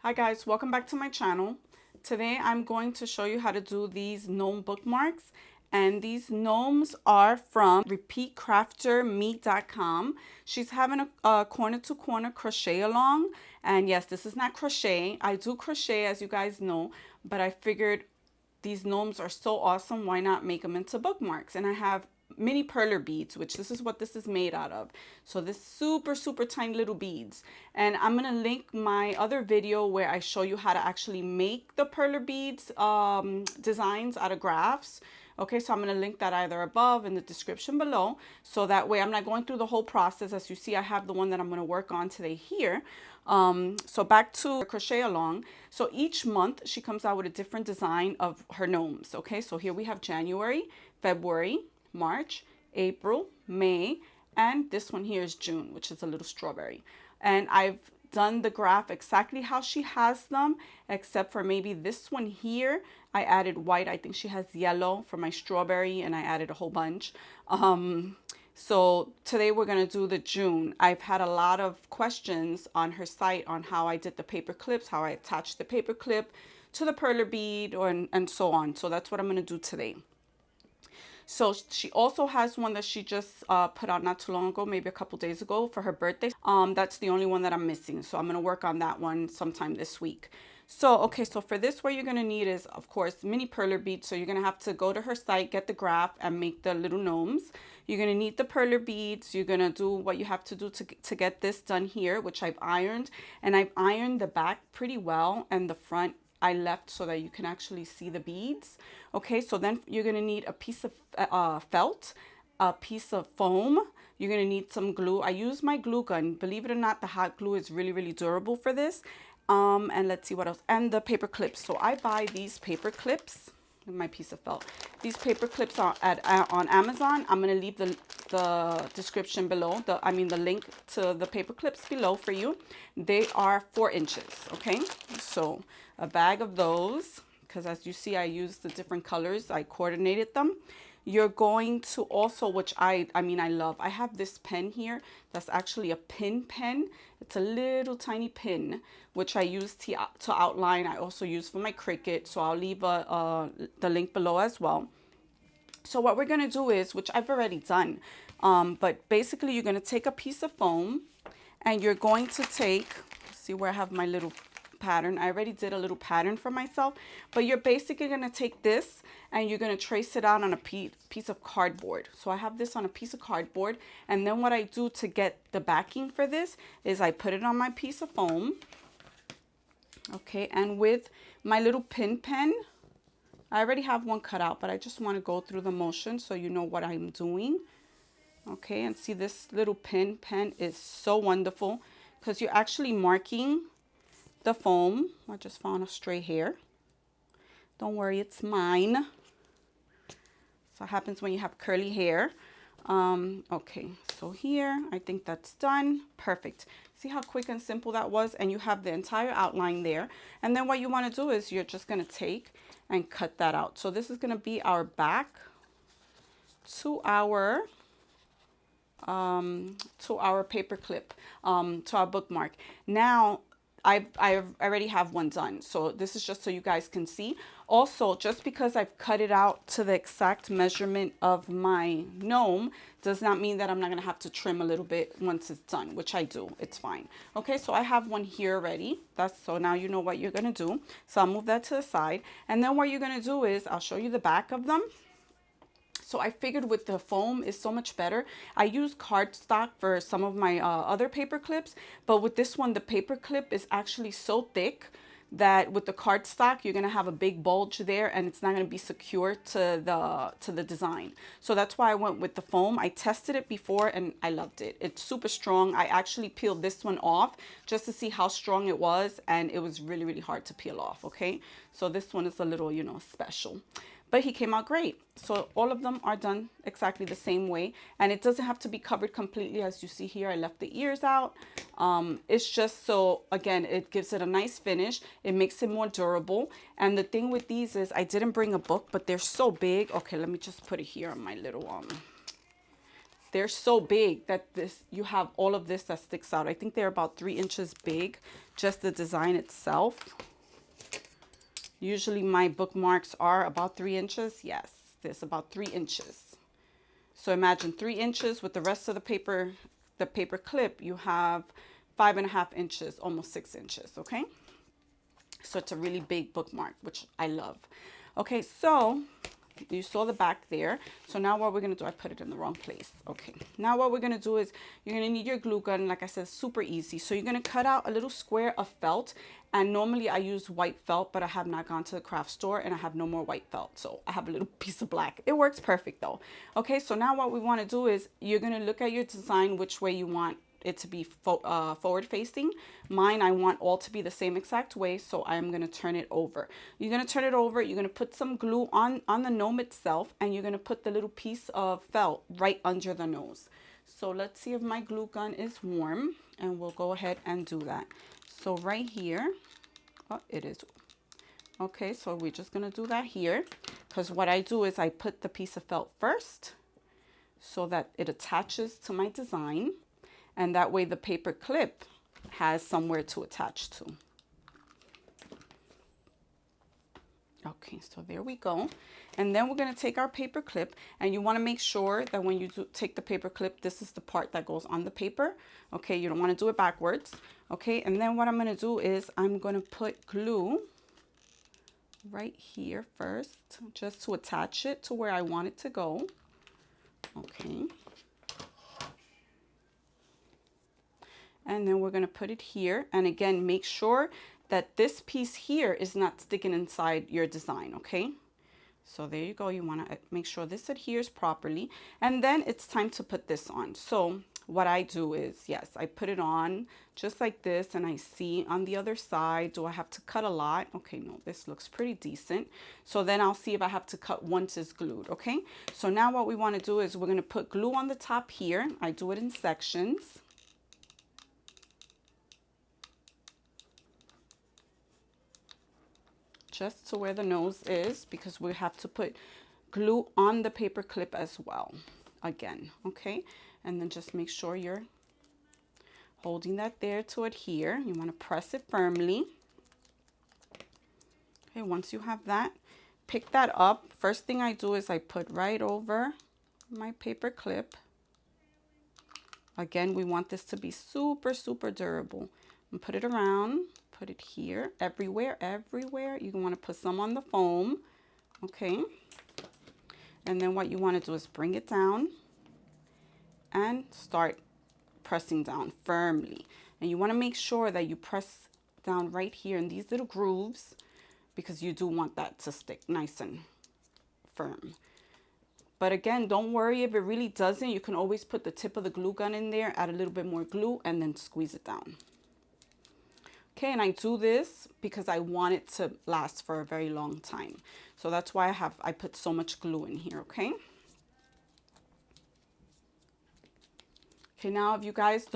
Hi guys, welcome back to my channel. Today I'm going to show you how to do these gnome bookmarks, and these gnomes are from repeatcrafterme.com. She's having a corner to corner crochet along, and yes, this is not crochet. I do crochet, as you guys know, but I figured these gnomes are so awesome, why not make them into bookmarks? And I have mini perler beads, which this is what this is made out of. So this super tiny little beads, and I'm gonna link my other video where I show you how to actually make the perler beads designs out of graphs. Okay, so I'm going to link that either above in the description below, so that way I'm not going through the whole process. As you see, I have the one that I'm going to work on today here. So back to crochet along. So each month she comes out with a different design of her gnomes. Okay, so here we have January, February, March, April, May, and this one here is June, which is a little strawberry. And I've done the graph exactly how she has them, except for maybe this one here I added white. I think she has yellow for my strawberry, and I added a whole bunch. So today we're going to do the June. I've had a lot of questions on her site on how I did the paper clips, how I attached the paper clip to the perler bead, and so on. So that's what I'm going to do today. So she also has one that she just put out not too long ago, maybe a couple days ago, for her birthday. That's the only one that I'm missing. So I'm going to work on that one sometime this week. So, okay, so for this, what you're going to need is, of course, mini perler beads. So you're going to have to go to her site, get the graph, and make the little gnomes. You're going to need the perler beads. You're going to do what you have to do to get this done here, which I've ironed. And I've ironed the back pretty well, and the front I left so that you can actually see the beads. Okay, so then you're going to need a piece of felt, a piece of foam. You're going to need some glue. I use my glue gun. Believe it or not, the hot glue is really durable for this. And let's see what else. And the paper clips. So I buy these paper clips. My piece of felt. These paper clips are on Amazon. I'm going to leave the description below. The link to the paper clips below for you. They are 4 inches. Okay. So a bag of those, because as you see, I used the different colors. I coordinated them. You're going to also, which I love. I have this pen here that's actually a pin pen. It's a little tiny pin, which I use to outline. I also use for my Cricut. So I'll leave the link below as well. So what we're going to do is, which I've already done, but basically you're going to take a piece of foam, and you're going to take, see where I have my little pattern. I already did a little pattern for myself, but you're basically going to take this and you're going to trace it out on a piece of cardboard. So I have this on a piece of cardboard, and then what I do to get the backing for this is I put it on my piece of foam. Okay, and with my little pin pen, I already have one cut out, but I just want to go through the motion so you know what I'm doing. Okay, and see, this little pin pen is so wonderful because you're actually marking the foam. I just found a stray hair. Don't worry, it's mine. So it happens when you have curly hair. Okay, so here, I think that's done. Perfect. See how quick and simple that was? And you have the entire outline there. And then what you want to do is you're just going to take and cut that out. So this is going to be our back to our paper clip, to our bookmark. Now, I already have one done. So this is just so you guys can see. Also, just because I've cut it out to the exact measurement of my gnome does not mean that I'm not going to have to trim a little bit once it's done, which I do. It's fine. Okay, so I have one here already. So now you know what you're going to do. So I'll move that to the side. And then what you're going to do is I'll show you the back of them. So I figured with the foam is so much better. I use cardstock for some of my other paper clips, but with this one, the paper clip is actually so thick that with the cardstock, you're gonna have a big bulge there, and it's not gonna be secure to the design. So that's why I went with the foam. I tested it before and I loved it. It's super strong. I actually peeled this one off just to see how strong it was, and it was really hard to peel off. Okay, so this one is a little, special. But he came out great. So all of them are done exactly the same way. And it doesn't have to be covered completely. As you see here, I left the ears out. It's just so, again, it gives it a nice finish. It makes it more durable. And the thing with these is I didn't bring a book, but they're so big. Okay, let me just put it here on my little they're so big that you have all of this that sticks out. I think they're about 3 inches big, just the design itself. Usually my bookmarks are about 3 inches. Yes, this about 3 inches. So imagine 3 inches with the rest of the paper clip, you have 5.5 inches, almost 6 inches, okay? So it's a really big bookmark, which I love. Okay, so you saw the back there. So now what we're gonna do, I put it in the wrong place. Okay, now what we're gonna do is you're gonna need your glue gun. Like I said, super easy. So you're gonna cut out a little square of felt. And normally I use white felt, but I have not gone to the craft store and I have no more white felt. So I have a little piece of black. It works perfect though. Okay, so now what we wanna do is you're gonna look at your design, which way you want it to be forward facing. Mine, I want all to be the same exact way, so I'm gonna turn it over. You're gonna turn it over, you're gonna put some glue on the gnome itself, and you're gonna put the little piece of felt right under the nose. So let's see if my glue gun is warm, and we'll go ahead and do that. So right here, oh, it is. Okay, so we're just gonna do that here, because what I do is I put the piece of felt first so that it attaches to my design. And that way the paper clip has somewhere to attach to. Okay, so there we go. And then we're gonna take our paper clip, and you wanna make sure that when you take the paper clip, this is the part that goes on the paper. Okay, you don't wanna do it backwards. Okay, and then what I'm gonna do is I'm gonna put glue right here first, just to attach it to where I want it to go. Okay. And then we're going to put it here. And again, make sure that this piece here is not sticking inside your design, okay? So there you go. You want to make sure this adheres properly. And then it's time to put this on. So what I do is, yes, I put it on just like this, and I see on the other side, do I have to cut a lot? Okay, no, this looks pretty decent. So then I'll see if I have to cut once it's glued, okay? So now what we want to do is we're going to put glue on the top here. I do it in sections. Just to where the nose is, because we have to put glue on the paper clip as well again, okay? And then just make sure you're holding that there to adhere. You want to press it firmly. Okay, once you have that, pick that up. First thing I do is I put right over my paper clip. Again, we want this to be super, super durable. And put it around. Put it here, everywhere. You want to put some on the foam, okay? And then what you want to do is bring it down and start pressing down firmly. And you want to make sure that you press down right here in these little grooves, because you do want that to stick nice and firm. But again, don't worry if it really doesn't. You can always put the tip of the glue gun in there, add a little bit more glue, and then squeeze it down. Okay, and I do this because I want it to last for a very long time. So that's why I put so much glue in here, okay? Okay, now if you guys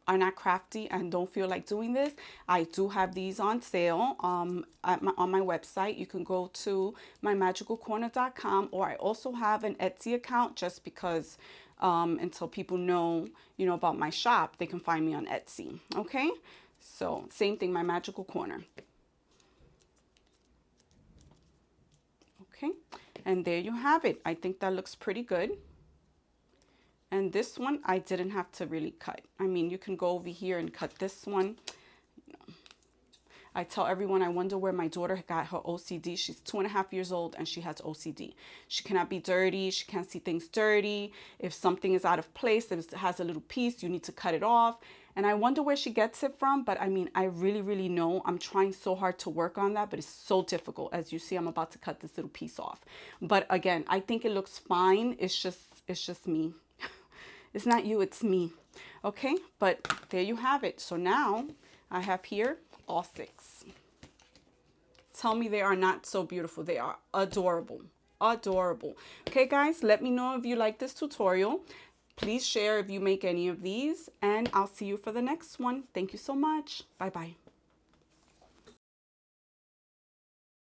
are not crafty and don't feel like doing this, I do have these on sale on my website. You can go to mymagicalcorner.com, or I also have an Etsy account, just because until people know, about my shop, they can find me on Etsy, okay? So same thing, My Magical Corner. Okay, and there you have it. I think that looks pretty good. And this one, I didn't have to really cut. I mean, you can go over here and cut this one. I tell everyone, I wonder where my daughter got her OCD. She's 2.5 years old and she has OCD. She cannot be dirty. She can't see things dirty. If something is out of place, if it has a little piece, you need to cut it off. And I wonder where she gets it from. But I mean, I really, really know. I'm trying so hard to work on that, but it's so difficult. As you see, I'm about to cut this little piece off. But again, I think it looks fine. It's just me. It's not you, it's me. Okay, but there you have it. So now I have here all 6. Tell me they are not so beautiful. They are adorable. Adorable. Okay, guys, let me know if you like this tutorial. Please share if you make any of these, and I'll see you for the next one. Thank you so much. Bye-bye.